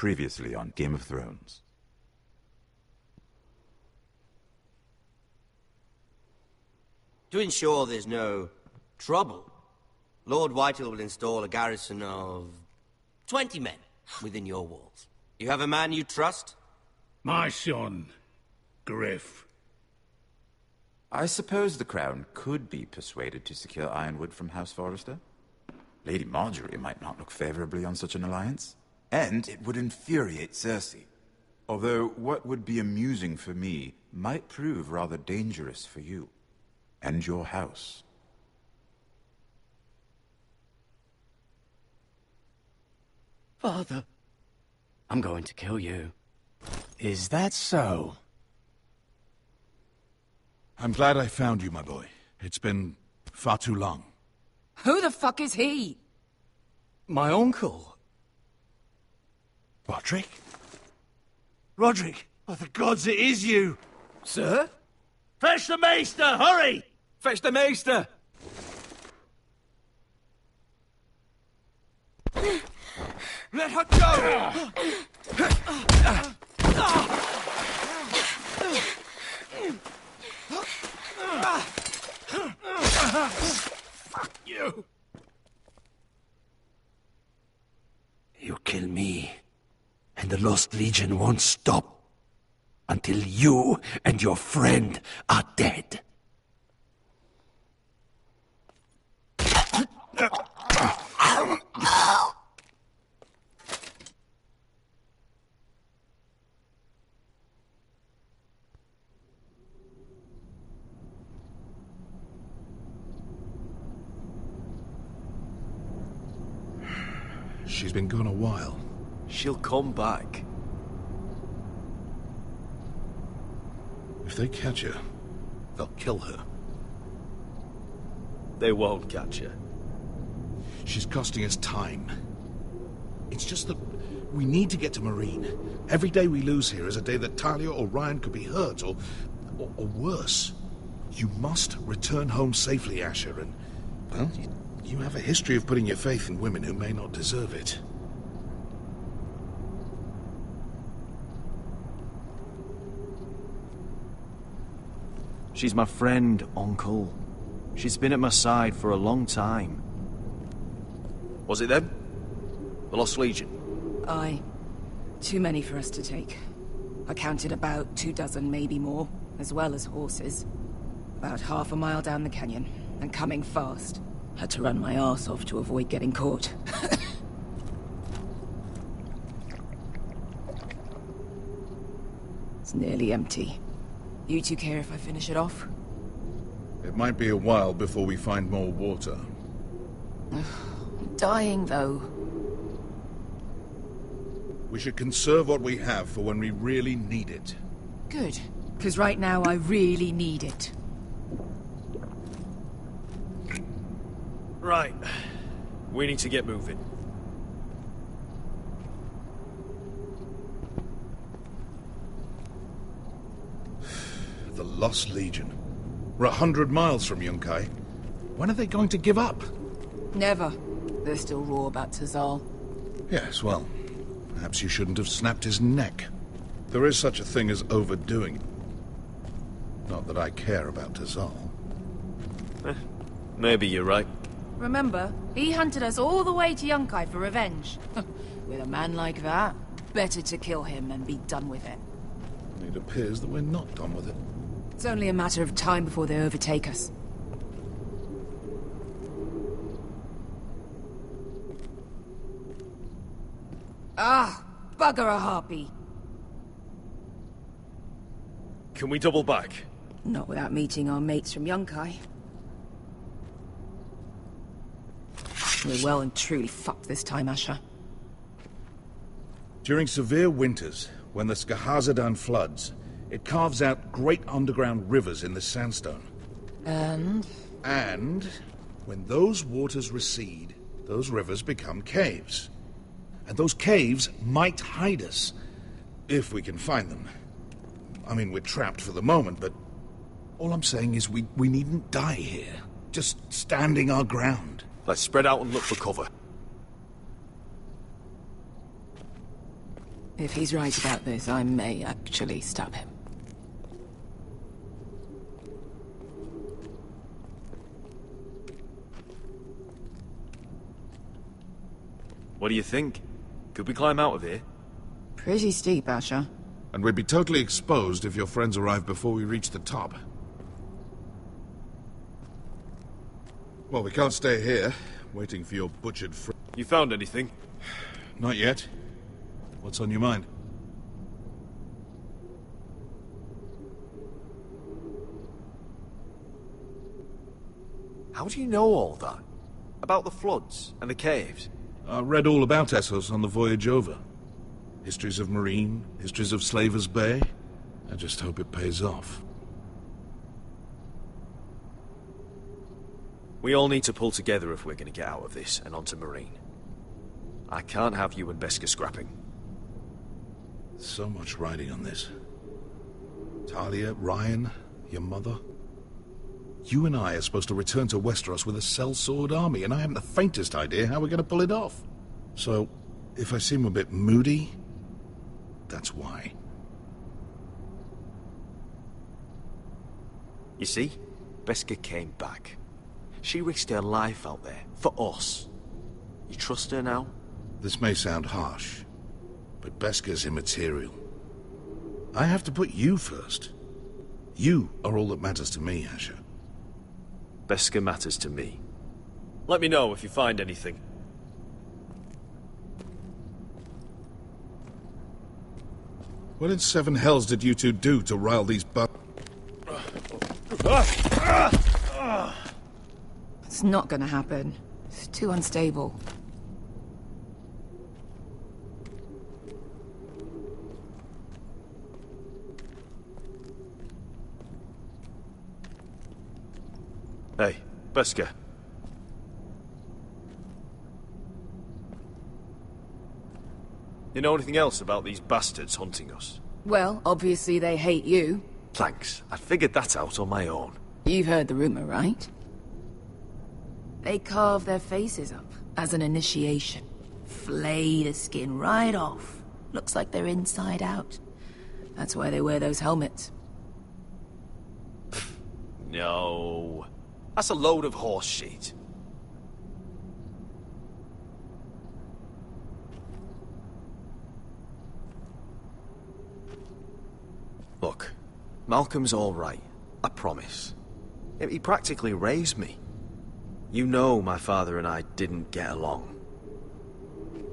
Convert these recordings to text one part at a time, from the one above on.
Previously on Game of Thrones. To ensure there's no trouble, Lord Whitehill will install a garrison of 20 men within your walls. You have a man you trust? My son, Griff. I suppose the Crown could be persuaded to secure Ironwood from House Forrester. Lady Marjorie might not look favorably on such an alliance. And it would infuriate Cersei. Although what would be amusing for me might prove rather dangerous for you. And your house. Father, I'm going to kill you. Is that so? I'm glad I found you, my boy. It's been far too long. Who the fuck is he? My uncle. Roderick? Roderick! By the gods, it is you! Sir? Fetch the maester, hurry! Fetch the maester! Let her go! Fuck you! You kill me, and the Lost Legion won't stop until you and your friend are dead. She's been gone a while. She'll come back. If they catch her, they'll kill her. They won't catch her. She's costing us time. It's just that we need to get to Marine. Every day we lose here is a day that Talia or Ryan could be hurt, or worse. You must return home safely, Asher, and, well, you have a history of putting your faith in women who may not deserve it. She's my friend, Uncle. She's been at my side for a long time. Was it them? The Lost Legion? Aye. Too many for us to take. I counted about 24, maybe more, as well as horses. About half a mile down the canyon, and coming fast. Had to run my arse off to avoid getting caught. It's nearly empty. You two care if I finish it off? It might be a while before we find more water. I'm dying, though. We should conserve what we have for when we really need it. Good. Because right now I really need it. Right. We need to get moving. The Lost Legion. We're 100 miles from Yunkai. When are they going to give up? Never. They're still raw about Tazal. Yes, well, perhaps you shouldn't have snapped his neck. There is such a thing as overdoing it. Not that I care about Tazal. Maybe you're right. Remember, he hunted us all the way to Yunkai for revenge. With a man like that, better to kill him and be done with it. It appears that we're not done with it. It's only a matter of time before they overtake us. Ah, bugger a harpy. Can we double back? Not without meeting our mates from Yunkai. We're well and truly fucked this time, Asher. During severe winters, when the Skahazadan floods, it carves out great underground rivers in the sandstone. And when those waters recede, those rivers become caves. And those caves might hide us, if we can find them. I mean, we're trapped for the moment, but all I'm saying is we needn't die here. Just standing our ground. Let's spread out and look for cover. If he's right about this, I may actually stab him. What do you think? Could we climb out of here? Pretty steep, Asher. And we'd be totally exposed if your friends arrived before we reach the top. Well, we can't stay here, waiting for your butchered friend. You found anything? Not yet. What's on your mind? How do you know all that? About the floods and the caves? I read all about Essos on the voyage over. Histories of Marine, histories of Slaver's Bay. I just hope it pays off. We all need to pull together if we're going to get out of this and onto Marine. I can't have you and Beskha scrapping. So much riding on this. Talia, Ryan, your mother. You and I are supposed to return to Westeros with a sellsword army, and I haven't the faintest idea how we're going to pull it off. So, if I seem a bit moody, that's why. You see? Beskha came back. She risked her life out there, for us. You trust her now? This may sound harsh, but Beskha's immaterial. I have to put you first. You are all that matters to me, Asher. Beskha matters to me. Let me know if you find anything. What in seven hells did you two do to rile these It's not gonna happen. It's too unstable. Hey, Beskha. You know anything else about these bastards hunting us? Well, obviously they hate you. Thanks. I figured that out on my own. You've heard the rumor, right? They carve their faces up as an initiation. Flay the skin right off. Looks like they're inside out. That's why they wear those helmets. No. That's a load of horse shit. Look, Malcolm's all right. I promise. He practically raised me. You know my father and I didn't get along.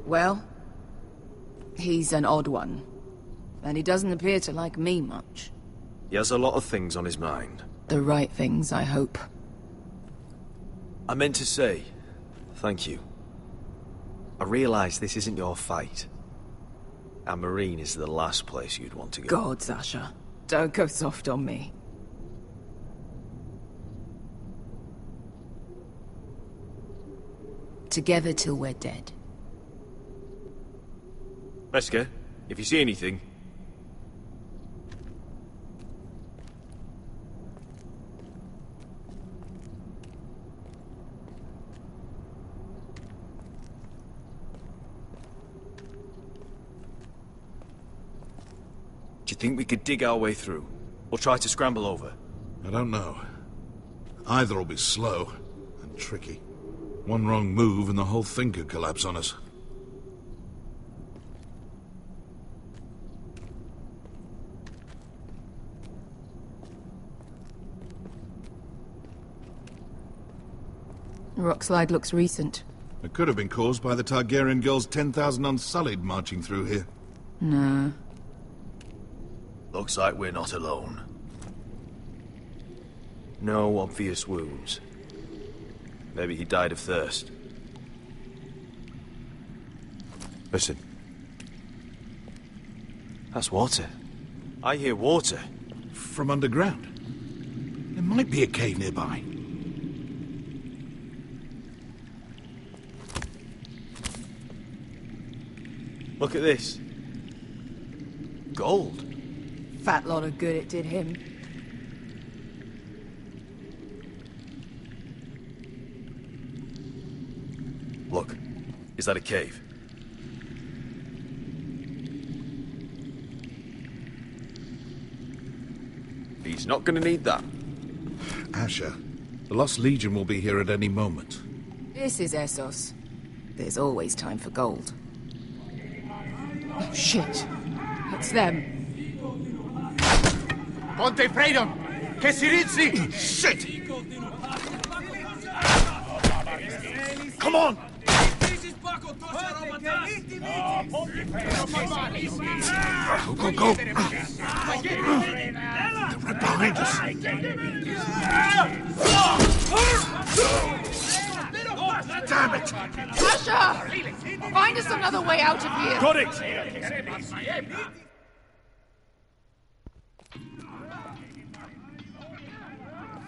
Well, he's an odd one. And he doesn't appear to like me much. He has a lot of things on his mind. The right things, I hope. I meant to say, thank you. I realize this isn't your fight. And Marine is the last place you'd want to go. God, Sasha. Don't go soft on me. Together till we're dead. Beskha, if you see anything... Do you think we could dig our way through? Or try to scramble over? I don't know. Either will be slow and tricky. One wrong move and the whole thing could collapse on us. The rock slide looks recent. It could have been caused by the Targaryen girls 10,000 Unsullied marching through here. Nah. Looks like we're not alone. No obvious wounds. Maybe he died of thirst. Listen. That's water. I hear water. From underground. There might be a cave nearby. Look at this. Gold. Fat lot of good it did him. Look. Is that a cave? He's not going to need that. Asher, the Lost Legion will be here at any moment. This is Essos. There's always time for gold. Oh, shit. It's them. Ponte freedom! Che si rizzi! Shit! Come on! Go, go, go! They're right behind us. Damn it! Asher! Find us another way out of here! Got it!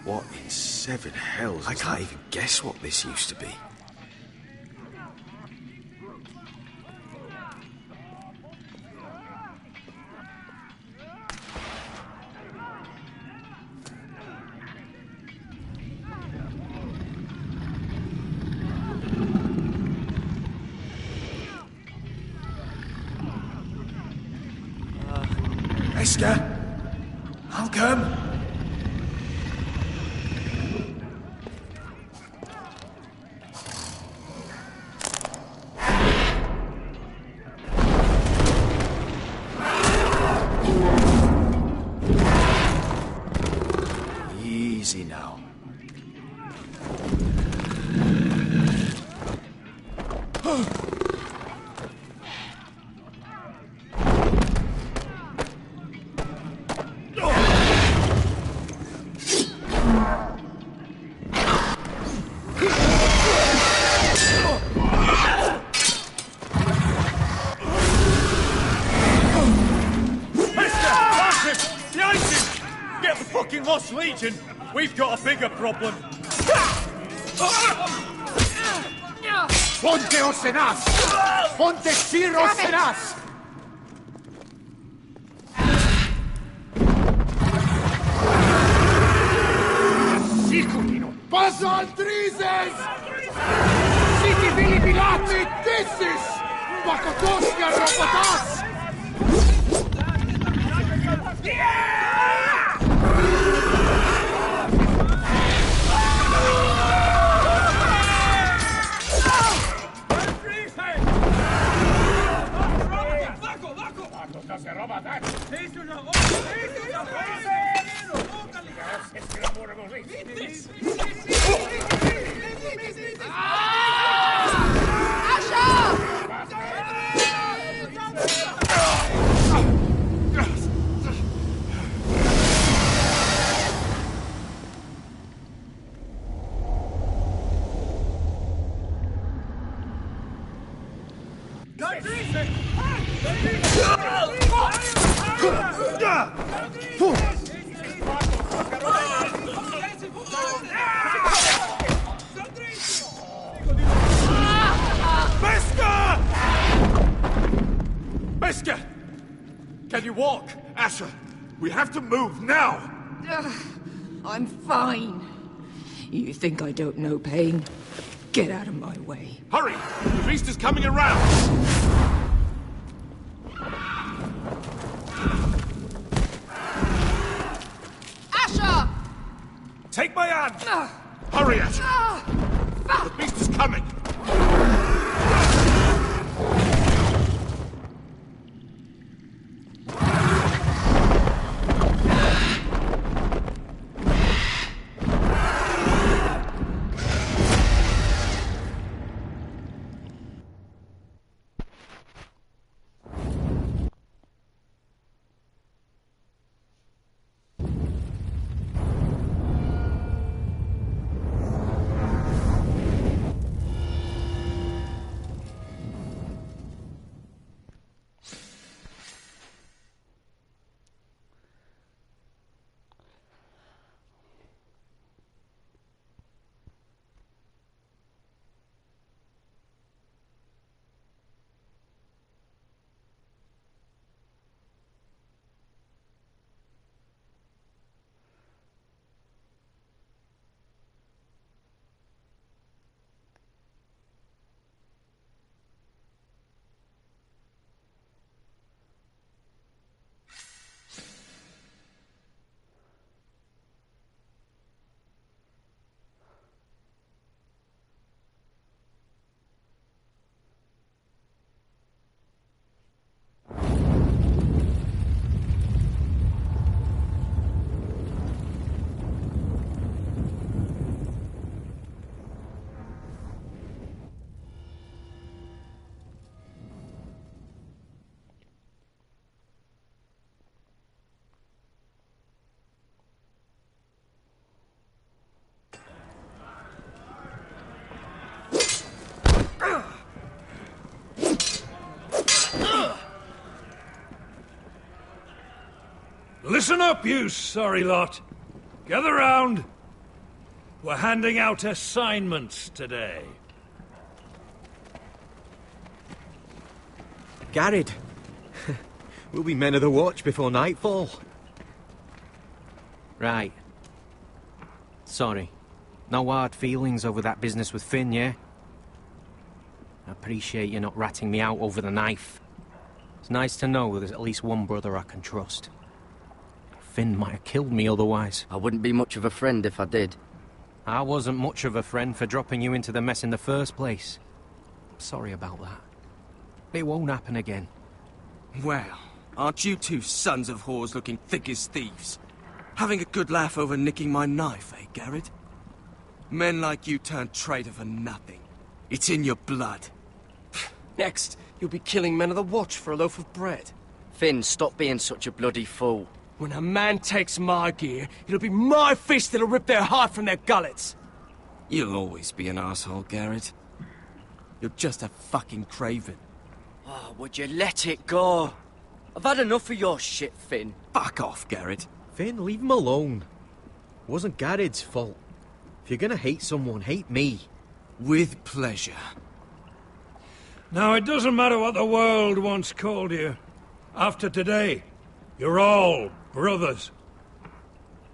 What in seven hells? I can't even guess what this used to be. Esther, I'll come. Easy now. Lost Legion, we've got a bigger problem. Ponteos en us! Ponte Chiros en us! Paso altrises! Siti vilibilati dissis! Bakotoska robotas! Can you walk? Asher, we have to move now! I'm fine. You think I don't know pain? Get out of my way. Hurry! The beast is coming around! Asher! Take my hand! Hurry, Asher! The beast is coming! Listen up, you sorry lot. Gather round. We're handing out assignments today. Garrett. We'll be men of the watch before nightfall. Right. Sorry. No hard feelings over that business with Finn, yeah? I appreciate you not ratting me out over the knife. It's nice to know there's at least one brother I can trust. Finn might have killed me otherwise. I wouldn't be much of a friend if I did. I wasn't much of a friend for dropping you into the mess in the first place. Sorry about that. It won't happen again. Well, aren't you two sons of whores looking thick as thieves? Having a good laugh over nicking my knife, eh, Garrett? Men like you turn traitor for nothing. It's in your blood. Next, you'll be killing men of the watch for a loaf of bread. Finn, stop being such a bloody fool. When a man takes my gear, it'll be my fist that'll rip their heart from their gullets. You'll always be an asshole, Garrett. You're just a fucking craven. Oh, would you let it go? I've had enough of your shit, Finn. Fuck off, Garrett. Finn, leave him alone. It wasn't Garrett's fault. If you're gonna hate someone, hate me. With pleasure. Now, it doesn't matter what the world once called you. After today, you're all brothers.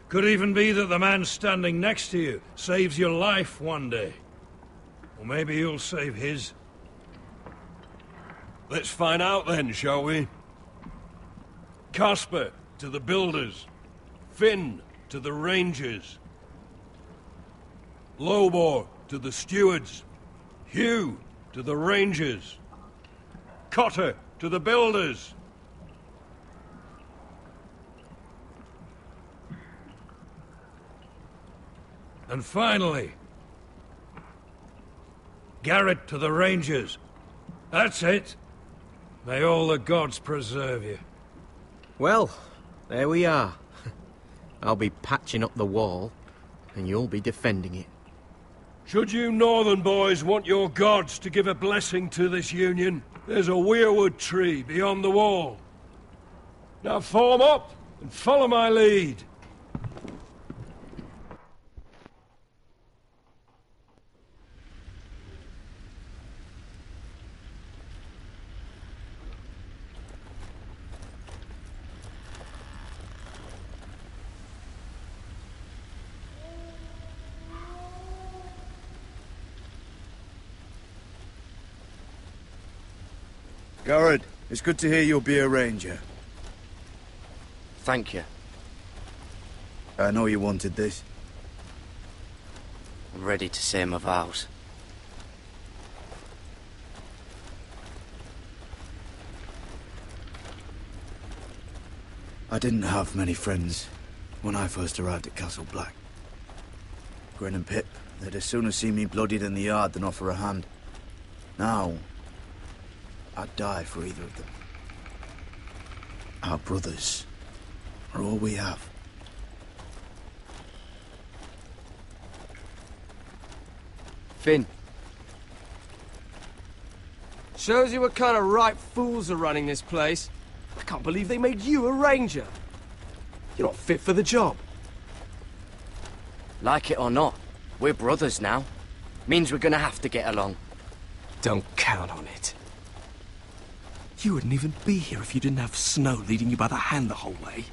Could even be that the man standing next to you saves your life one day. Or maybe you'll save his. Let's find out then, shall we? Casper to the builders. Finn to the rangers. Lobor to the stewards. Hugh to the rangers. Cotter to the builders. And finally, Garrett to the rangers. That's it. May all the gods preserve you. Well, there we are. I'll be patching up the wall, and you'll be defending it. Should you northern boys want your gods to give a blessing to this union, there's a weirwood tree beyond the wall. Now form up and follow my lead. Garrett, it's good to hear you'll be a ranger. Thank you. I know you wanted this. I'm ready to say my vows. I didn't have many friends when I first arrived at Castle Black. Grin and Pip, they'd as soon as see me bloodied in the yard than offer a hand. Now, I'd die for either of them. Our brothers are all we have. Finn. Shows you what kind of ripe fools are running this place. I can't believe they made you a ranger. You're not fit for the job. Like it or not, we're brothers now. Means we're gonna have to get along. Don't count on it. You wouldn't even be here if you didn't have Snow leading you by the hand the whole way.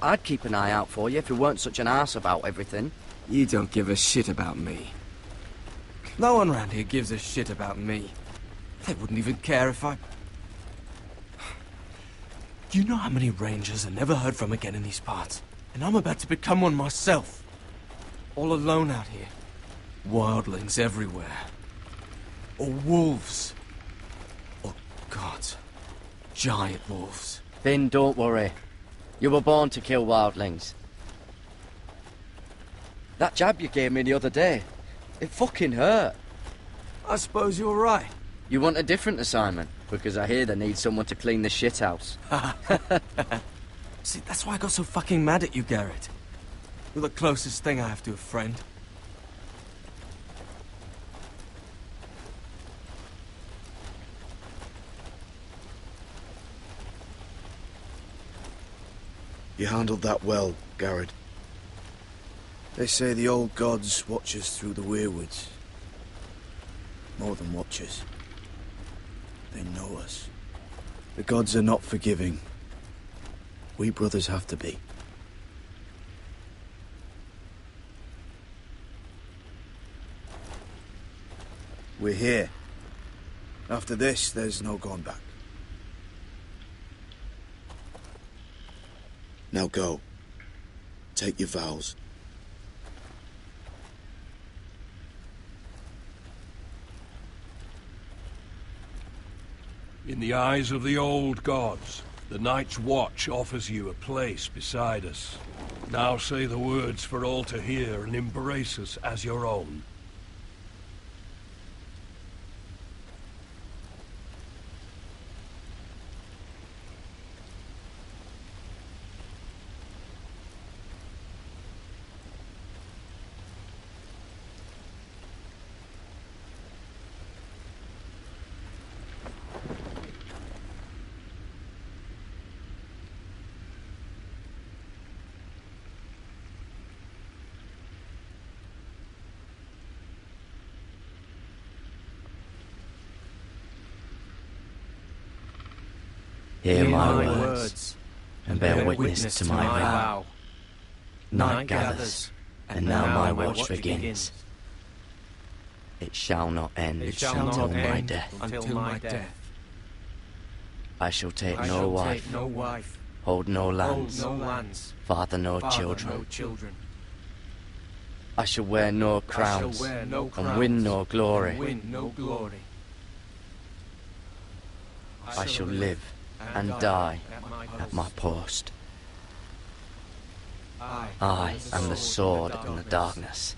I'd keep an eye out for you if you weren't such an arse about everything. You don't give a shit about me. No one around here gives a shit about me. They wouldn't even care if I... Do you know how many rangers are never heard from again in these parts? And I'm about to become one myself. All alone out here. Wildlings everywhere. Or wolves. Or gods. Giant wolves. Finn, don't worry. You were born to kill wildlings. That jab you gave me the other day, it fucking hurt. I suppose you're right. You want a different assignment? Because I hear they need someone to clean the shithouse. See, that's why I got so fucking mad at you, Garrett. You're the closest thing I have to a friend. You handled that well, Garrett. They say the old gods watch us through the weirwoods. More than watch us. They know us. The gods are not forgiving. We brothers have to be. We're here. After this, there's no going back. Now go. Take your vows. In the eyes of the old gods, the Night's Watch offers you a place beside us. Now say the words for all to hear and embrace us as your own. Hear my words, and bear witness to my vow. Night gathers, and now my watch begins. It shall not end until my death. I shall take no wife, hold no lands, father no children. I shall wear no crowns, and win no glory. I shall live and die at my post. I am the sword in the darkness.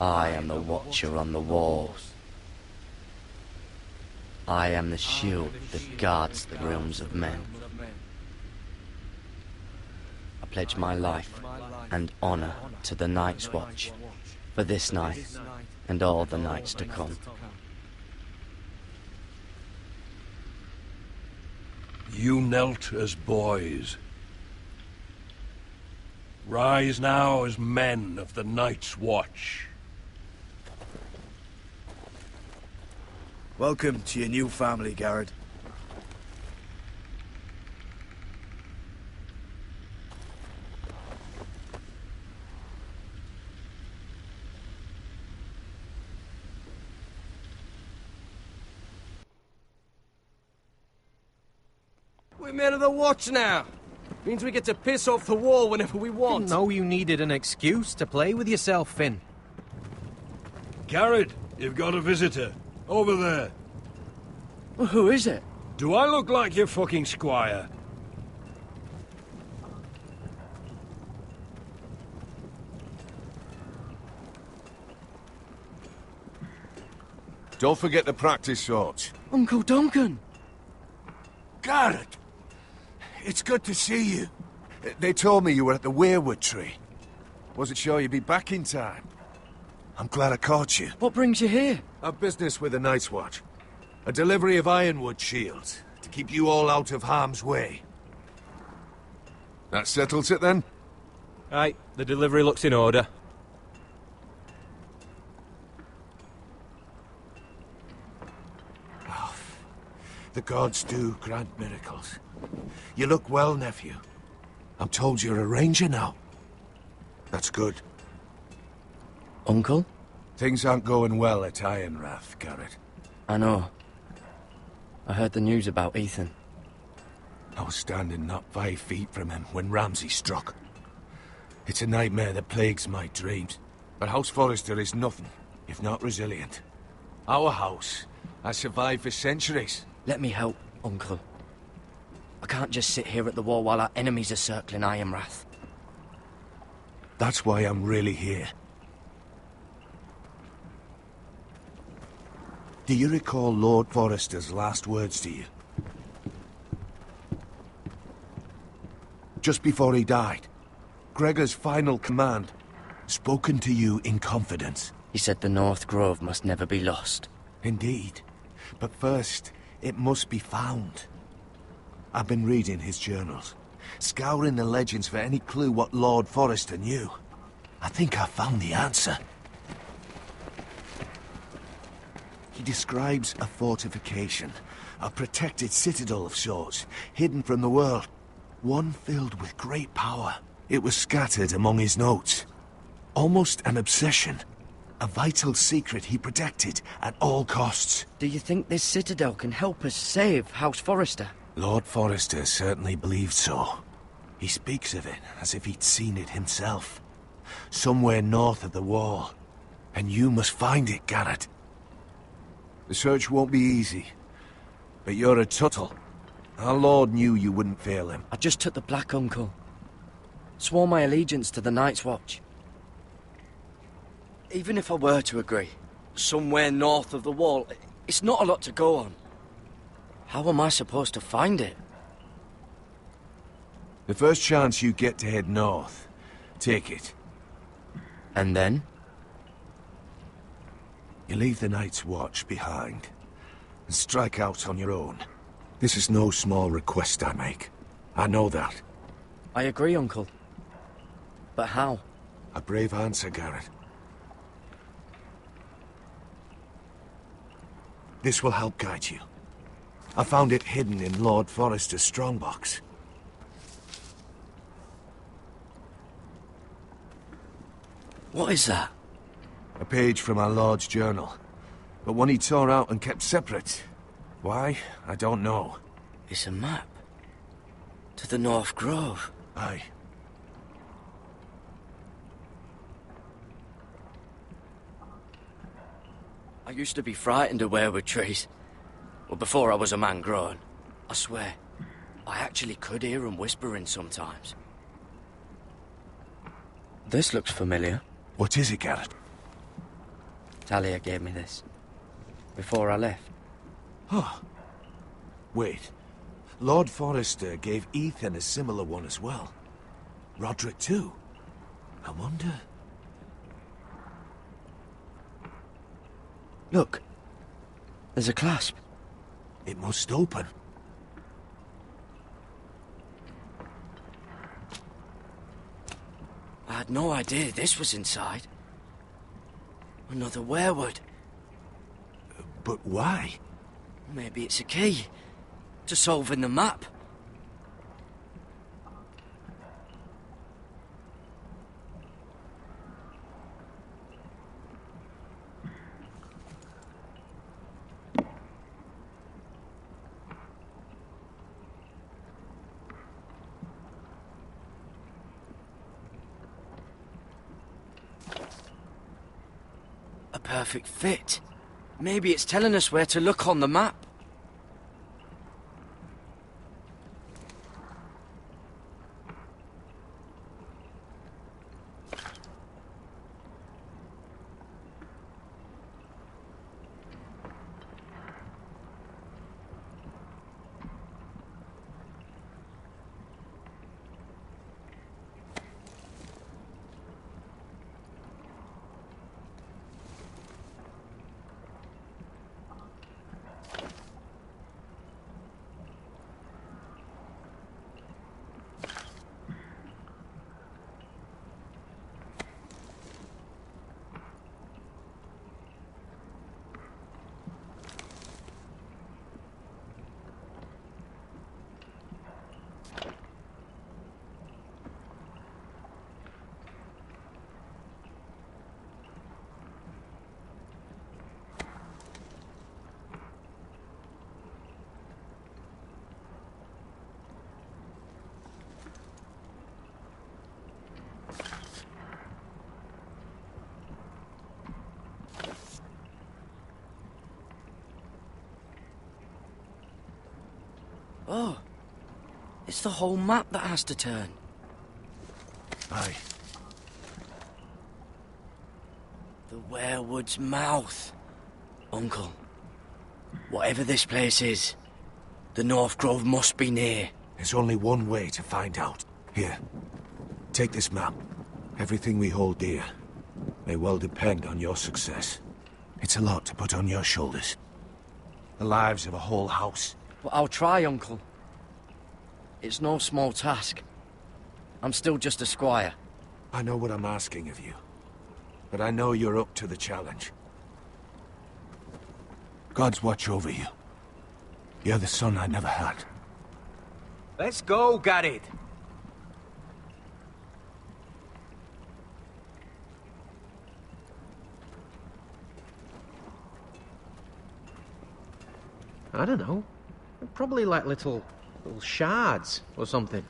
I am the watcher on the walls. I am the shield that guards the realms of men. I pledge my life and honor to the Night's Watch for this night and all the nights to come. You knelt as boys. Rise now as men of the Night's Watch. Welcome to your new family, Garrett. We're men of the watch now. Means we get to piss off the wall whenever we want. Didn't know you needed an excuse to play with yourself, Finn. Garrett, you've got a visitor. Over there. Well, who is it? Do I look like your fucking squire? Don't forget to practice swords. Uncle Duncan! Garrett! It's good to see you. They told me you were at the weirwood tree. Wasn't sure you'd be back in time. I'm glad I caught you. What brings you here? A business with the Night's Watch. A delivery of ironwood shields, to keep you all out of harm's way. That settles it, then? Aye, the delivery looks in order. Oh, the gods do grant miracles. You look well, nephew. I'm told you're a ranger now. That's good. Uncle? Things aren't going well at Ironrath, Garrett. I know. I heard the news about Ethan. I was standing not 5 feet from him when Ramsay struck. It's a nightmare that plagues my dreams. But House Forrester is nothing, if not resilient. Our house has survived for centuries. Let me help, Uncle. I can't just sit here at the wall while our enemies are circling Ironrath. That's why I'm really here. Do you recall Lord Forrester's last words to you? Just before he died, Gregor's final command, spoken to you in confidence. He said the North Grove must never be lost. Indeed. But first, it must be found. I've been reading his journals. scouring the legends for any clue what Lord Forrester knew. I think I found the answer. He describes a fortification, a protected citadel of sorts, hidden from the world. One filled with great power. It was scattered among his notes. Almost an obsession. A vital secret he protected at all costs. Do you think this citadel can help us save House Forrester? Lord Forrester certainly believed so. He speaks of it as if he'd seen it himself. Somewhere north of the wall. And you must find it, Garrett. The search won't be easy. But you're a Tuttle. Our Lord knew you wouldn't fail him. I just took the Black Uncle. Swore my allegiance to the Night's Watch. Even if I were to agree, somewhere north of the wall, it's not a lot to go on. How am I supposed to find it? The first chance you get to head north, take it. And then? You leave the Night's Watch behind, and strike out on your own. This is no small request I make. I know that. I agree, Uncle. But how? A brave answer, Garrett. This will help guide you. I found it hidden in Lord Forrester's strongbox. What is that? A page from our Lord's journal. But one he tore out and kept separate. Why? I don't know. It's a map. To the North Grove. Aye. I used to be frightened of weirwood trees. Well, before I was a man grown. I swear, I actually could hear them whispering sometimes. This looks familiar. What is it, Garrett? Talia gave me this. Before I left. Oh. Wait. Lord Forrester gave Ethan a similar one as well. Roderick too. I wonder... Look. There's a clasp. It must open. I had no idea this was inside. Another weirwood. But why? Maybe it's a key to solving the map. A perfect fit. Maybe it's telling us where to look on the map. Oh, it's the whole map that has to turn. Aye. The weirwood's mouth. Uncle, whatever this place is, the North Grove must be near. There's only one way to find out. Here, take this map. Everything we hold dear may well depend on your success. It's a lot to put on your shoulders. The lives of a whole house. Well, I'll try, Uncle. It's no small task. I'm still just a squire. I know what I'm asking of you, but I know you're up to the challenge. Gods watch over you. You're the son I never had. Let's go, Garrett. I don't know. Probably like little shards or something.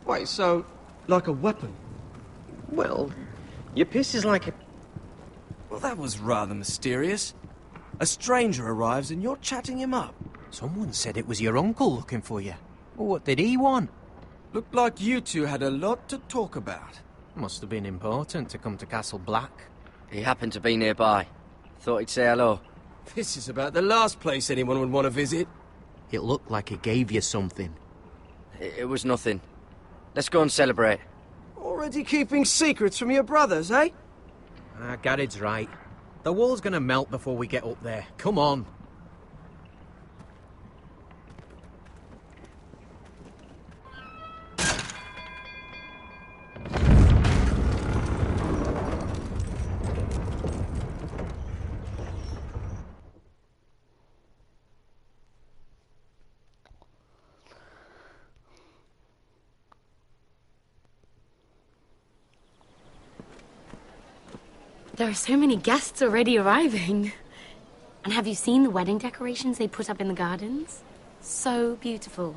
Wait, so, like a weapon? Well, your piss is like a... Well, that was rather mysterious. A stranger arrives and you're chatting him up. Someone said it was your uncle looking for you. Well, what did he want? Looked like you two had a lot to talk about. Must have been important to come to Castle Black. He happened to be nearby. Thought he'd say hello. This is about the last place anyone would want to visit. It looked like he gave you something. It was nothing. Let's go and celebrate. Already keeping secrets from your brothers, eh? Garrett's right. The wall's gonna melt before we get up there. Come on. There are so many guests already arriving. And have you seen the wedding decorations they put up in the gardens? So beautiful.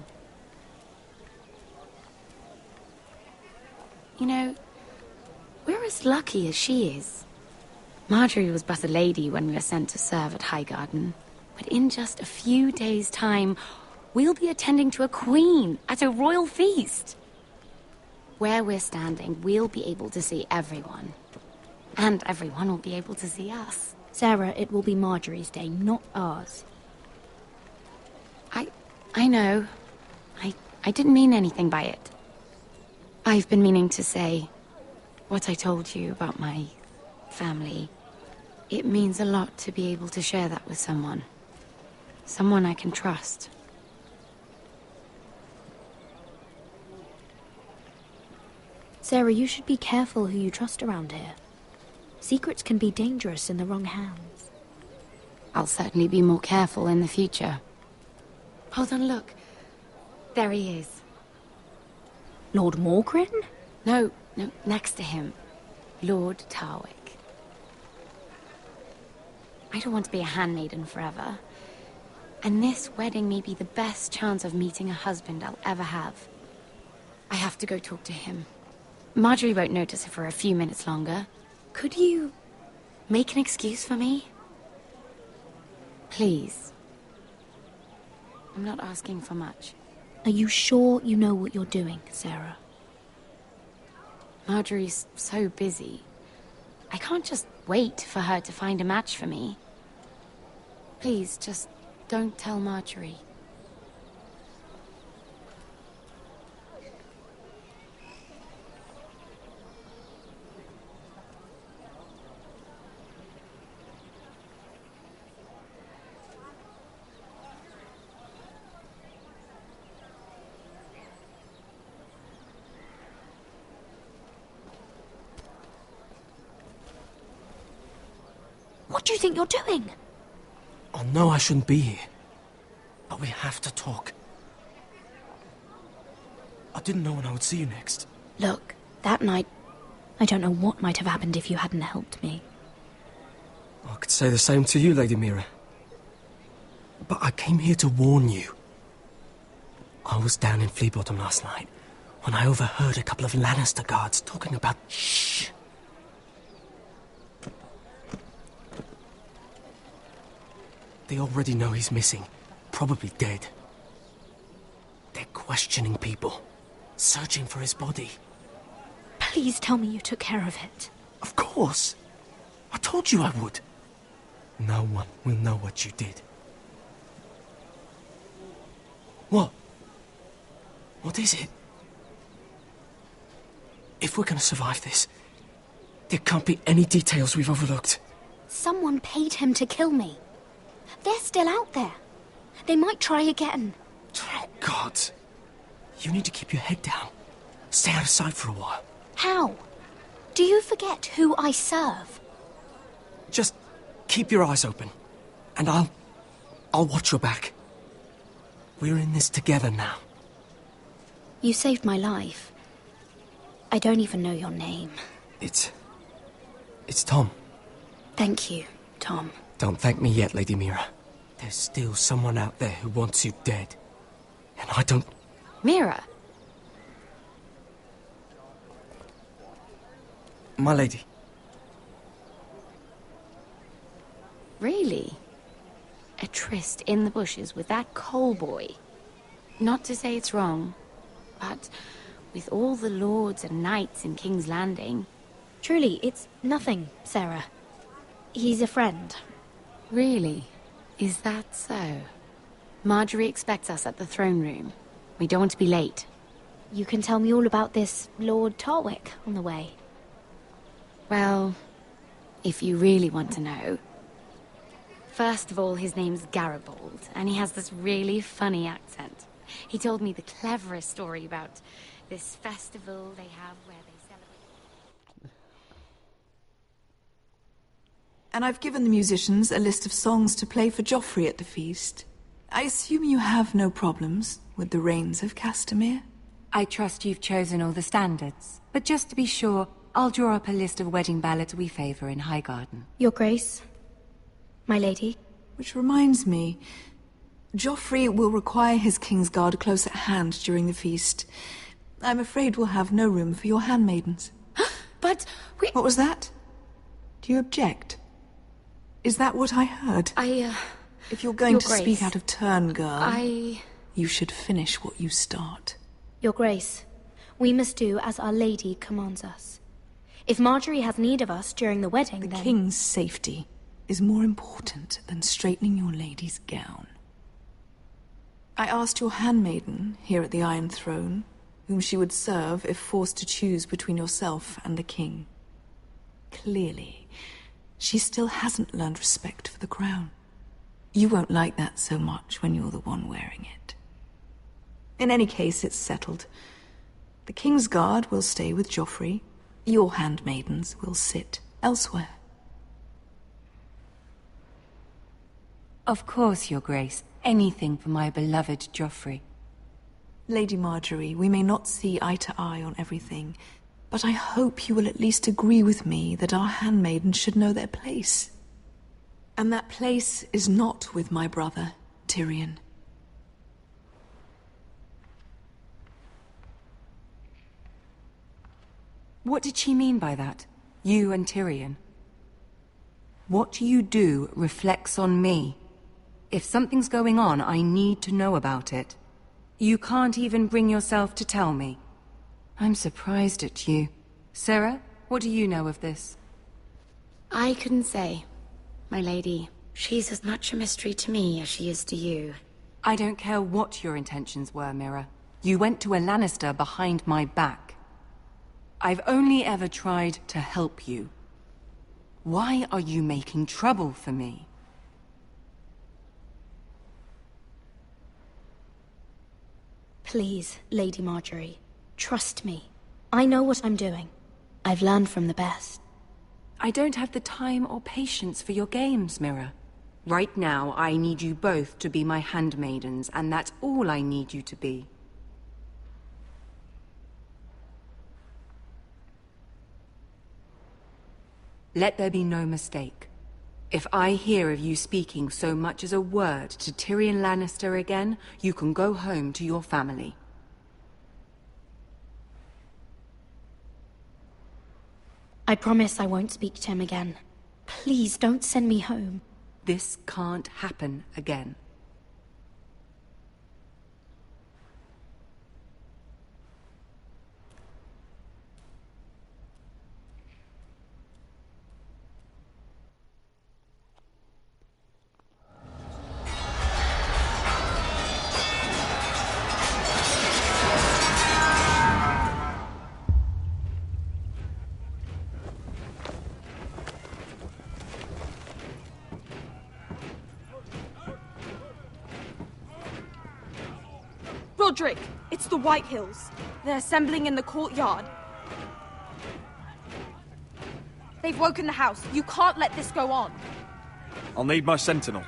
You know, we're as lucky as she is. Marjorie was but a lady when we were sent to serve at Highgarden. But in just a few days' time, we'll be attending to a queen at a royal feast. Where we're standing, we'll be able to see everyone. And everyone will be able to see us. Sarah, it will be Marjorie's day, not ours. I know. I didn't mean anything by it. I've been meaning to say what I told you about my family. It means a lot to be able to share that with someone. Someone I can trust. Sarah, you should be careful who you trust around here. Secrets can be dangerous in the wrong hands. I'll certainly be more careful in the future. Hold on, look. There he is. Lord Morgrin? No, next to him. Lord Tarwick. I don't want to be a handmaiden forever. And this wedding may be the best chance of meeting a husband I'll ever have. I have to go talk to him. Marjorie won't notice it for a few minutes longer. Could you make an excuse for me? Please. I'm not asking for much. Are you sure you know what you're doing, Sarah? Marjorie's so busy. I can't just wait for her to find a match for me. Please, just don't tell Marjorie. What do you think you're doing? I know I shouldn't be here, but we have to talk. I didn't know when I would see you next. Look, that night, I don't know what might have happened if you hadn't helped me. I could say the same to you, Lady Mira. But I came here to warn you. I was down in Fleabottom last night when I overheard a couple of Lannister guards talking about... Shh! They already know he's missing. Probably dead. They're questioning people. Searching for his body. Please tell me you took care of it. Of course. I told you I would. No one will know what you did. What? What is it? If we're gonna survive this, there can't be any details we've overlooked. Someone paid him to kill me. They're still out there. They might try again. Oh, God. You need to keep your head down. Stay out of sight for a while. How? Do you forget who I serve? Just keep your eyes open, and I'll watch your back. We're in this together now. You saved my life. I don't even know your name. It's Tom. Thank you, Tom. Don't thank me yet, Lady Mira. There's still someone out there who wants you dead. And I don't... Mira? My lady. Really? A tryst in the bushes with that coal boy? Not to say it's wrong, but with all the lords and knights in King's Landing... Truly, it's nothing, Sarah. He's a friend. Really? Is that so? Marjorie expects us at the throne room. We don't want to be late. You can tell me all about this Lord Tarwick on the way. Well, if you really want to know... First of all, his name's Garibold, and he has this really funny accent. He told me the cleverest story about this festival they have where they celebrate... And I've given the musicians a list of songs to play for Joffrey at the feast. I assume you have no problems with the Rains of Castamere? I trust you've chosen all the standards, but just to be sure, I'll draw up a list of wedding ballads we favor in Highgarden. Your Grace, my lady. Which reminds me, Joffrey will require his Kingsguard close at hand during the feast. I'm afraid we'll have no room for your handmaidens. But we... What was that? Do you object? Is that what I heard? If you're going to speak out of turn, girl... You should finish what you start. Your Grace, we must do as Our Lady commands us. If Marjorie has need of us during the wedding, then... The King's safety is more important than straightening your lady's gown. I asked your handmaiden here at the Iron Throne whom she would serve if forced to choose between yourself and the king. Clearly, she still hasn't learned respect for the crown. You won't like that so much when you're the one wearing it. In any case, it's settled. The Kingsguard will stay with Joffrey. Your handmaidens will sit elsewhere. Of course, Your Grace. Anything for my beloved Joffrey. Lady Marjorie, we may not see eye to eye on everything, but I hope you will at least agree with me that our handmaidens should know their place. And that place is not with my brother, Tyrion. What did she mean by that? You and Tyrion? What you do reflects on me. If something's going on, I need to know about it. You can't even bring yourself to tell me. I'm surprised at you. Sarah, what do you know of this? I couldn't say. My lady, she's as much a mystery to me as she is to you. I don't care what your intentions were, Mira. You went to a Lannister behind my back. I've only ever tried to help you. Why are you making trouble for me? Please, Lady Marjorie, trust me. I know what I'm doing. I've learned from the best. I don't have the time or patience for your games, Mira. Right now, I need you both to be my handmaidens, and that's all I need you to be. Let there be no mistake. If I hear of you speaking so much as a word to Tyrion Lannister again, you can go home to your family. I promise I won't speak to him again. Please don't send me home. This can't happen again. Roderick! It's the Whitehills. They're assembling in the courtyard. They've woken the house. You can't let this go on. I'll need my sentinel.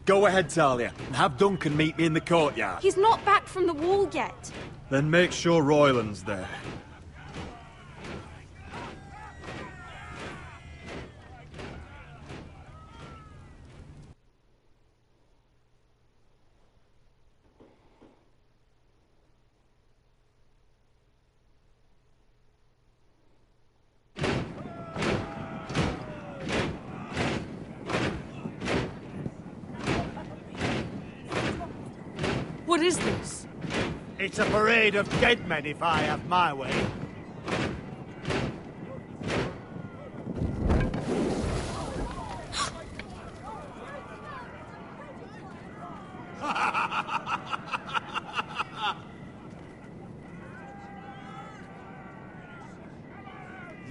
Go ahead, Talia, and have Duncan meet me in the courtyard. He's not back from the wall yet. Then make sure Royland's there. What is this? It's a parade of dead men, if I have my way.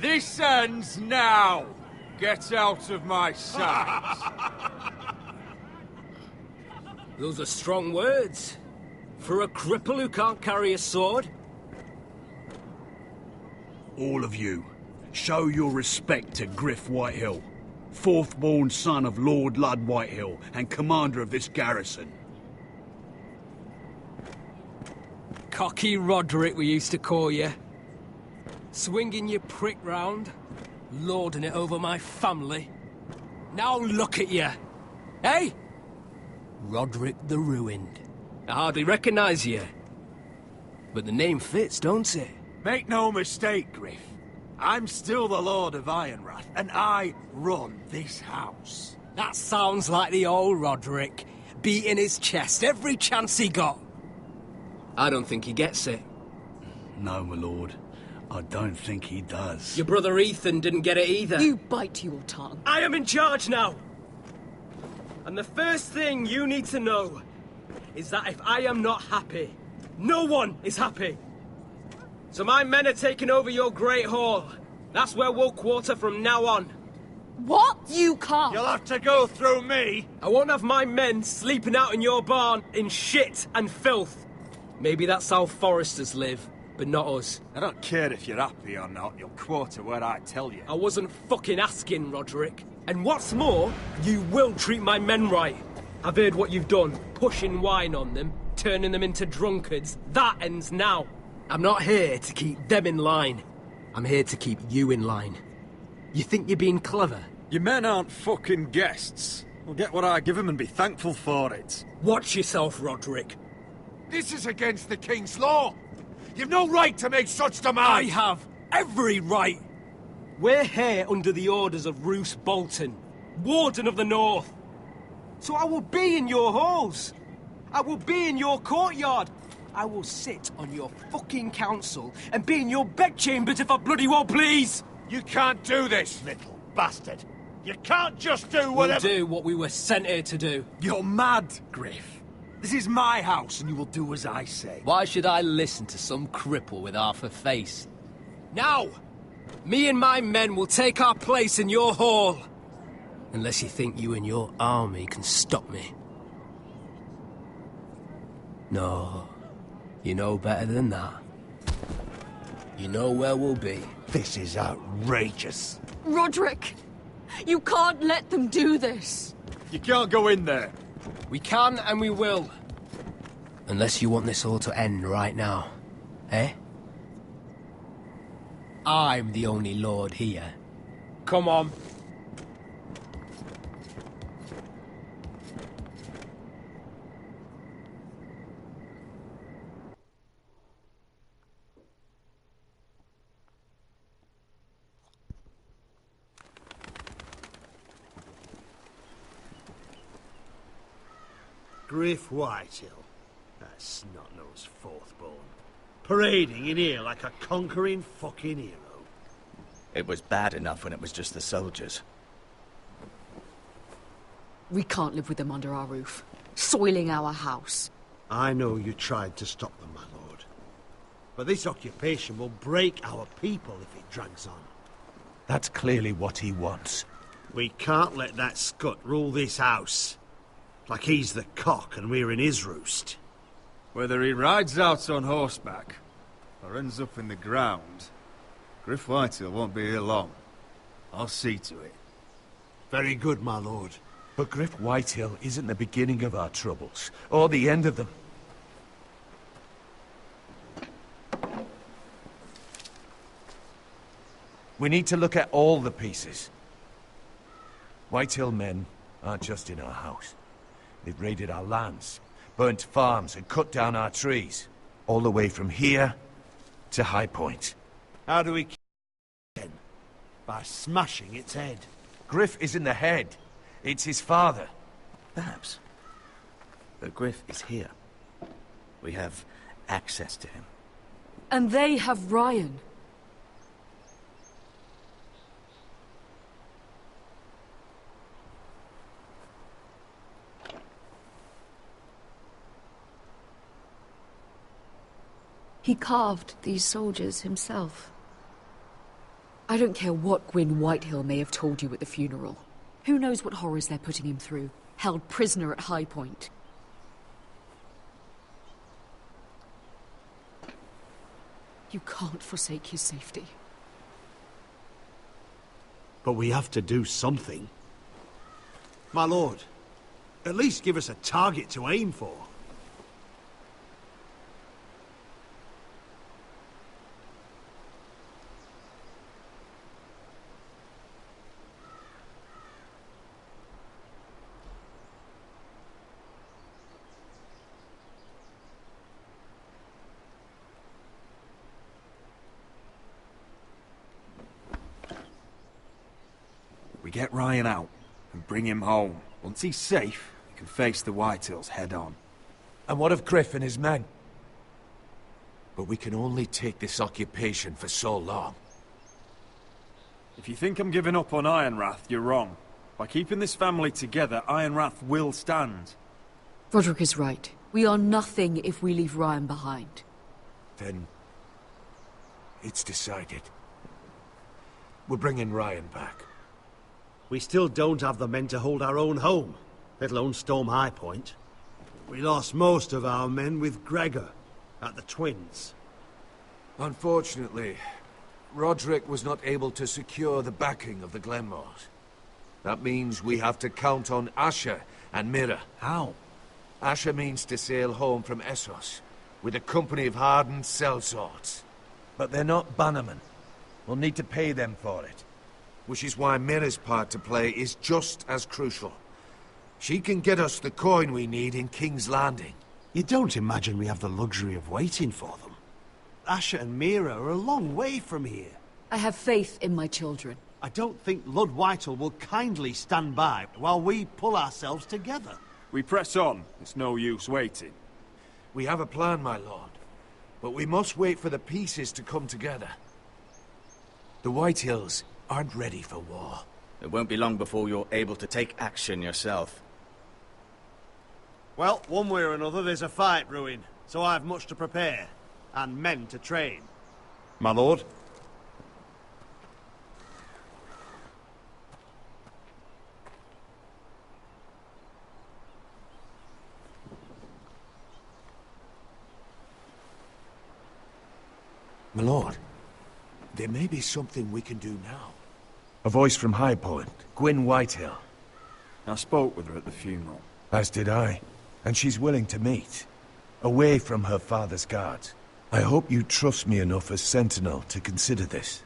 This ends now! Get out of my sight! Those are strong words. For a cripple who can't carry a sword? All of you, show your respect to Griff Whitehill, fourth-born son of Lord Lud Whitehill and commander of this garrison. Cocky Roderick, we used to call you. Swinging your prick round, lording it over my family. Now look at you. Hey? Roderick the Ruined. I hardly recognise you. But the name fits, don't it? Make no mistake, Griff. I'm still the Lord of Ironrath, and I run this house. That sounds like the old Roderick, beating his chest every chance he got. I don't think he gets it. No, my lord. I don't think he does. Your brother Ethan didn't get it either. You bite your tongue. I am in charge now! And the first thing you need to know is that if I am not happy, no one is happy. So my men are taking over your Great Hall. That's where we'll quarter from now on. What? You can't. You'll have to go through me. I won't have my men sleeping out in your barn in shit and filth. Maybe that's how Foresters live, but not us. I don't care if you're happy or not, you'll quarter where I tell you. I wasn't fucking asking, Roderick. And what's more, you will treat my men right. I've heard what you've done, pushing wine on them, turning them into drunkards. That ends now. I'm not here to keep them in line. I'm here to keep you in line. You think you're being clever? Your men aren't fucking guests. We'll get what I give them and be thankful for it. Watch yourself, Roderick. This is against the King's law. You've no right to make such demands. I have every right. We're here under the orders of Roose Bolton, Warden of the North. So I will be in your halls. I will be in your courtyard. I will sit on your fucking council and be in your bedchambers if I bloody well please. You can't do this, little bastard. You can't just do whatever... We'll do what we were sent here to do. You're mad, Griff. This is my house and you will do as I say. Why should I listen to some cripple with half a face? Now! Me and my men will take our place in your hall. Unless you think you and your army can stop me. No. You know better than that. You know where we'll be. This is outrageous. Roderick, you can't let them do this. You can't go in there. We can and we will. Unless you want this all to end right now. Eh? I'm the only lord here. Come on. Griff Whitehill, that snot-nosed fourth-born, parading in here like a conquering fucking hero. It was bad enough when it was just the soldiers. We can't live with them under our roof, soiling our house. I know you tried to stop them, my lord. But this occupation will break our people if it drags on. That's clearly what he wants. We can't let that scut rule this house. Like he's the cock and we're in his roost. Whether he rides out on horseback or ends up in the ground, Griff Whitehill won't be here long. I'll see to it. Very good, my lord. But Griff Whitehill isn't the beginning of our troubles, or the end of them. We need to look at all the pieces. Whitehill men aren't just in our house. They've raided our lands, burnt farms and cut down our trees. All the way from here to High Point. How do we kill it then? By smashing its head. Griff isn't the head. It's his father. Perhaps. But Griff is here. We have access to him. And they have Ryan. He carved these soldiers himself. I don't care what Gwyn Whitehill may have told you at the funeral. Who knows what horrors they're putting him through, held prisoner at High Point. You can't forsake his safety. But we have to do something. My lord, at least give us a target to aim for. We get Ryan out and bring him home. Once he's safe, he can face the Whitehills head on. And what of Griff and his men? But we can only take this occupation for so long. If you think I'm giving up on Ironrath, you're wrong. By keeping this family together, Ironrath will stand. Roderick is right. We are nothing if we leave Ryan behind. Then it's decided. We're bringing Ryan back. We still don't have the men to hold our own home, let alone storm High Point. We lost most of our men with Gregor at the Twins. Unfortunately, Roderick was not able to secure the backing of the Glenmores. That means we have to count on Asher and Mira. How? Asher means to sail home from Essos with a company of hardened sellswords. But they're not bannermen. We'll need to pay them for it. Which is why Mira's part to play is just as crucial. She can get us the coin we need in King's Landing. You don't imagine we have the luxury of waiting for them? Asher and Mira are a long way from here. I have faith in my children. I don't think Lord Whitehill will kindly stand by while we pull ourselves together. We press on. It's no use waiting. We have a plan, my lord. But we must wait for the pieces to come together. The Whitehills aren't ready for war. It won't be long before you're able to take action yourself. Well, one way or another there's a fight brewing, so I've much to prepare, and men to train. My lord? My lord, there may be something we can do now. A voice from High Point, Gwyn Whitehill. I spoke with her at the funeral. As did I. And she's willing to meet. Away from her father's guards. I hope you trust me enough as Sentinel to consider this.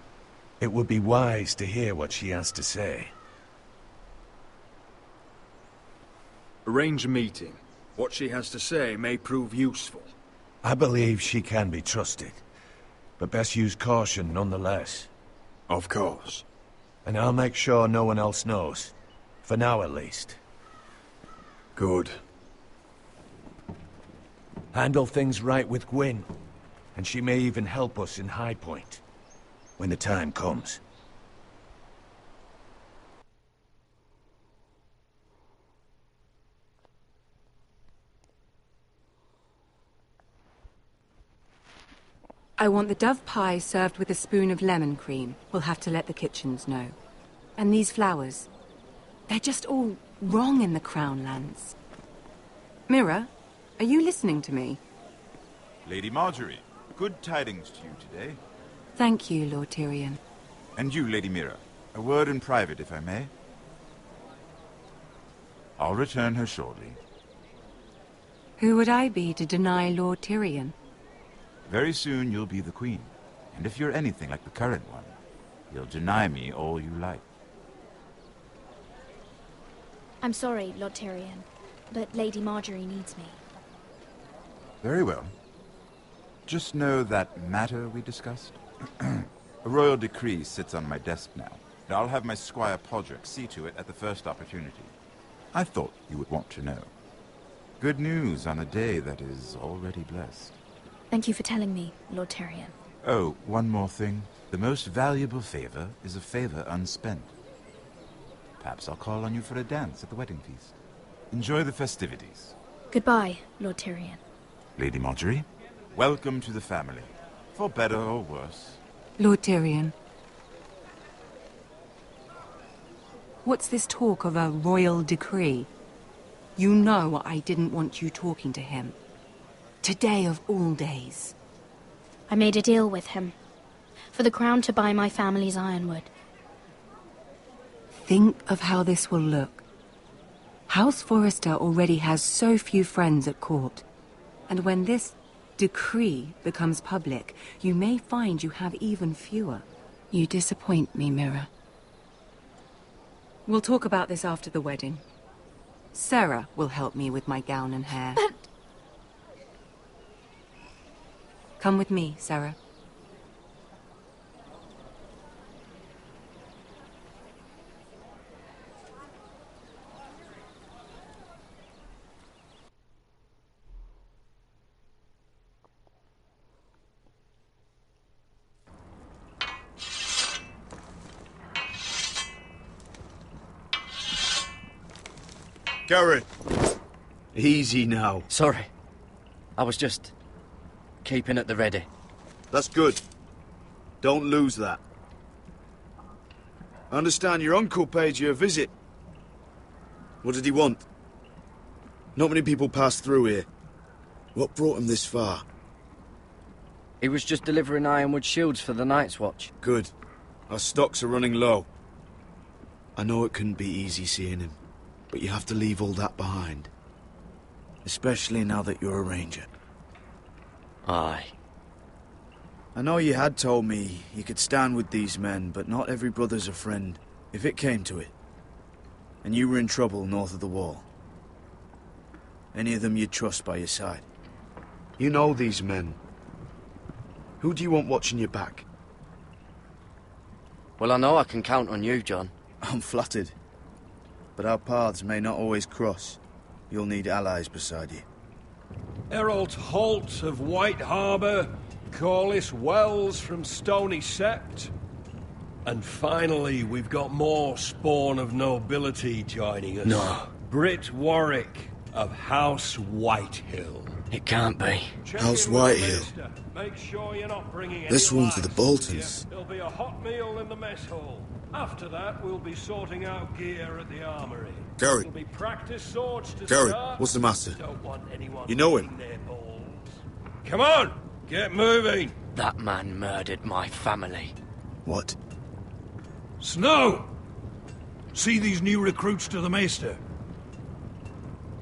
It would be wise to hear what she has to say. Arrange a meeting. What she has to say may prove useful. I believe she can be trusted. But best use caution nonetheless. Of course. And I'll make sure no one else knows. For now, at least. Good. Handle things right with Gwyn. And she may even help us in High Point. When the time comes. I want the dove pie served with a spoon of lemon cream. We'll have to let the kitchens know. And these flowers. They're just all wrong in the Crown lands. Mira, are you listening to me? Lady Marjorie, good tidings to you today. Thank you, Lord Tyrion. And you, Lady Mira. A word in private, if I may. I'll return her shortly. Who would I be to deny Lord Tyrion? Very soon you'll be the queen. And if you're anything like the current one, you'll deny me all you like. I'm sorry, Lord Tyrion, but Lady Marjorie needs me. Very well. Just know that matter we discussed? A royal decree sits on my desk now, and I'll have my Squire Podrick see to it at the first opportunity. I thought you would want to know. Good news on a day that is already blessed. Thank you for telling me, Lord Tyrion. Oh, one more thing. The most valuable favor is a favor unspent. Perhaps I'll call on you for a dance at the wedding feast. Enjoy the festivities. Goodbye, Lord Tyrion. Lady Marjorie, welcome to the family. For better or worse. Lord Tyrion. What's this talk of a royal decree? You know I didn't want you talking to him. Today of all days. I made a deal with him. For the crown to buy my family's ironwood. Think of how this will look. House Forrester already has so few friends at court. And when this decree becomes public, you may find you have even fewer. You disappoint me, Mira. We'll talk about this after the wedding. Sarah will help me with my gown and hair. But... Come with me, Sarah. Garrett! Easy now. Sorry. I was just... keeping at the ready. That's good. Don't lose that. I understand your uncle paid you a visit. What did he want? Not many people pass through here. What brought him this far? He was just delivering ironwood shields for the Night's Watch. Good. Our stocks are running low. I know it couldn't be easy seeing him, but you have to leave all that behind. Especially now that you're a ranger. Aye. I know you had told me you could stand with these men, but not every brother's a friend, if it came to it. And you were in trouble north of the wall. Any of them you'd trust by your side. You know these men. Who do you want watching your back? Well, I know I can count on you, John. I'm flattered. But our paths may not always cross. You'll need allies beside you. Errol Holt of White Harbour, Corliss Wells from Stony Sept. And finally, we've got more spawn of nobility joining us. No. Britt Warwick of House Whitehill. It can't be. House Whitehill. Make sure you're not bringing This any one's for the Boltons. There'll be a hot meal in the mess hall. After that, we'll be sorting out gear at the armory. Garrett. There'll be practice swords to Garrett, start. what's the matter? Don't want anyone You know him? their balls. Come on, get moving. That man murdered my family. What? Snow! See these new recruits to the Maester?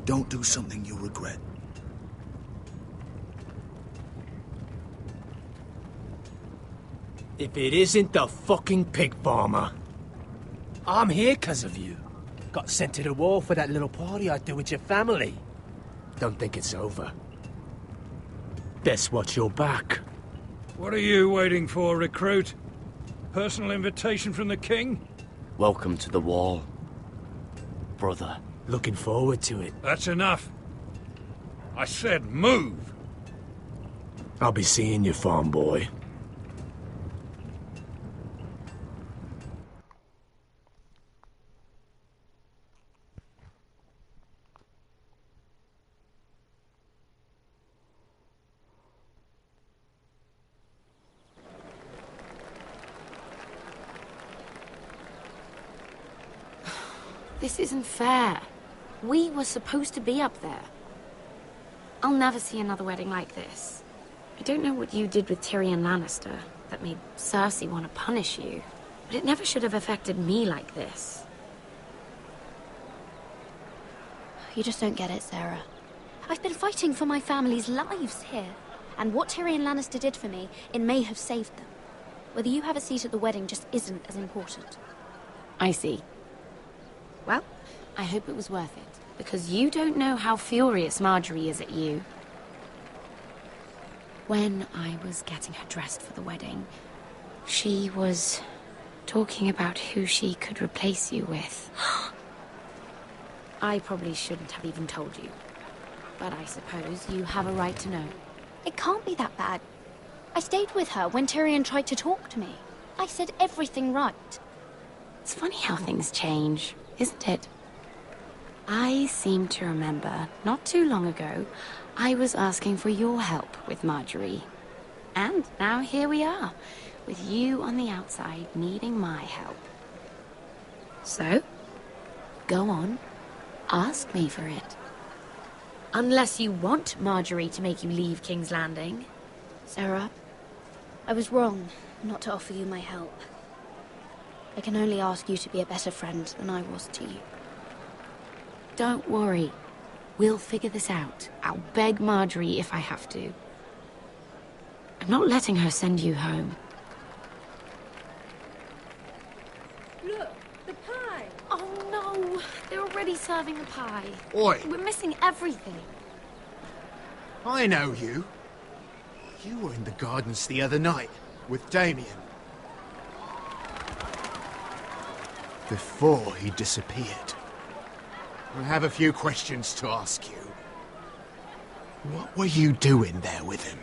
Don't do something you'll regret. If it isn't the fucking pig farmer. I'm here 'cause of you. Got sent to the war for that little party I do with your family. Don't think it's over. Best watch your back. What are you waiting for, recruit? Personal invitation from the king? Welcome to the wall, brother. Looking forward to it. That's enough. I said move. I'll be seeing you, farm boy. This isn't fair. We were supposed to be up there. I'll never see another wedding like this. don't know what you did with Tyrion Lannister that made Cersei want to punish you, but it never should have affected me like this. You just don't get it, Sarah. I've been fighting for my family's lives here, and what Tyrion Lannister did for me, it may have saved them. Whether you have a seat at the wedding just isn't as important. I see. Well, I hope it was worth it, because you don't know how furious Marjorie is at you. When I was getting her dressed for the wedding, she was talking about who she could replace you with. I probably shouldn't have even told you, but I suppose you have a right to know. It can't be that bad. I stayed with her when Tyrion tried to talk to me. I said everything right. It's funny how things change, isn't it? I seem to remember, not too long ago, I was asking for your help with Marjorie. And now here we are, with you on the outside needing my help. So, go on, ask me for it. Unless you want Marjorie to make you leave King's Landing. Sarah, I was wrong not to offer you my help. I can only ask you to be a better friend than I was to you. Don't worry. We'll figure this out. I'll beg Marjorie if I have to. I'm not letting her send you home. Look, the pie! Oh no! They're already serving the pie. Oi! We're missing everything. I know you. You were in the gardens the other night with Damien. Before he disappeared. I have a few questions to ask you. What were you doing there with him?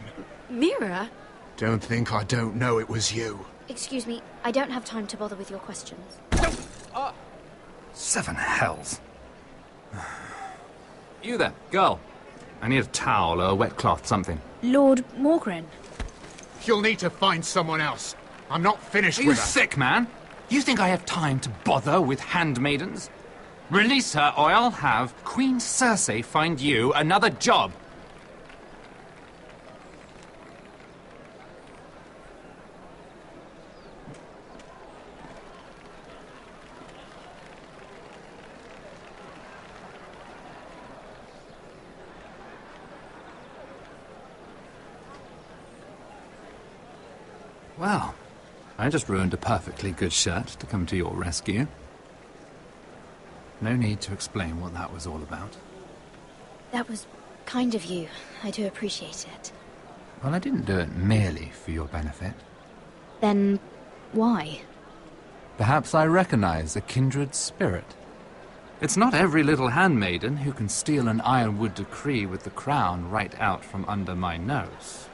Mira? Don't think I don't know it was you. Excuse me, I don't have time to bother with your questions. Seven hells. You there, girl. I need a towel or a wet cloth, something. Lord Morgren. You'll need to find someone else. I'm not finished Are you with her. sick, man? You think I have time to bother with handmaidens? Release her, or I'll have Queen Cersei find you another job. Well, I just ruined a perfectly good shirt to come to your rescue. No need to explain what that was all about. That was kind of you. I do appreciate it. Well, I didn't do it merely for your benefit. Then, why? Perhaps I recognize a kindred spirit. It's not every little handmaiden who can steal an ironwood decree with the crown right out from under my nose.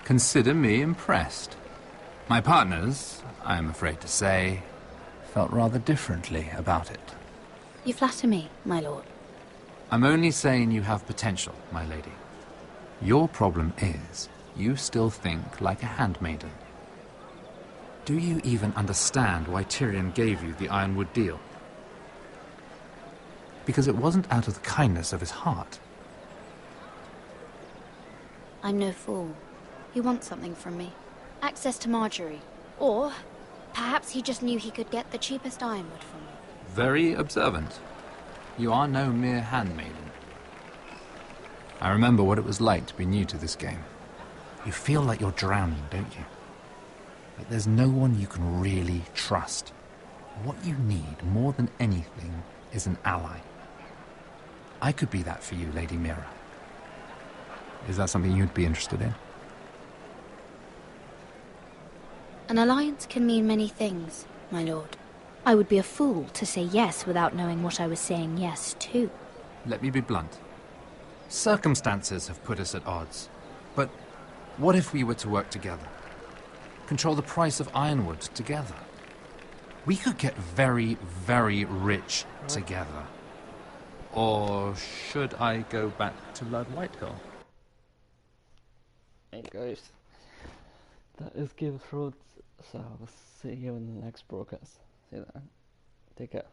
Consider me impressed. My partners, I am afraid to say, felt rather differently about it. You flatter me, my lord. I'm only saying you have potential, my lady. Your problem is, you still think like a handmaiden. Do you even understand why Tyrion gave you the ironwood deal? Because it wasn't out of the kindness of his heart. I'm no fool. He wants something from me. Access to Marjorie. Or, perhaps he just knew he could get the cheapest ironwood from me. Very observant. You are no mere handmaiden. I remember what it was like to be new to this game. You feel like you're drowning, don't you? But there's no one you can really trust. What you need, more than anything, is an ally. I could be that for you, Lady Mira. Is that something you'd be interested in? An alliance can mean many things, my lord. I would be a fool to say yes without knowing what I was saying yes to. Let me be blunt. Circumstances have put us at odds. But what if we were to work together? Control the price of ironwood together? We could get very, very rich together. Or should I go back to Lord Whitehill? Hey guys, that is Game of Thrones, so I will see you in the next broadcast. See you then. Take care.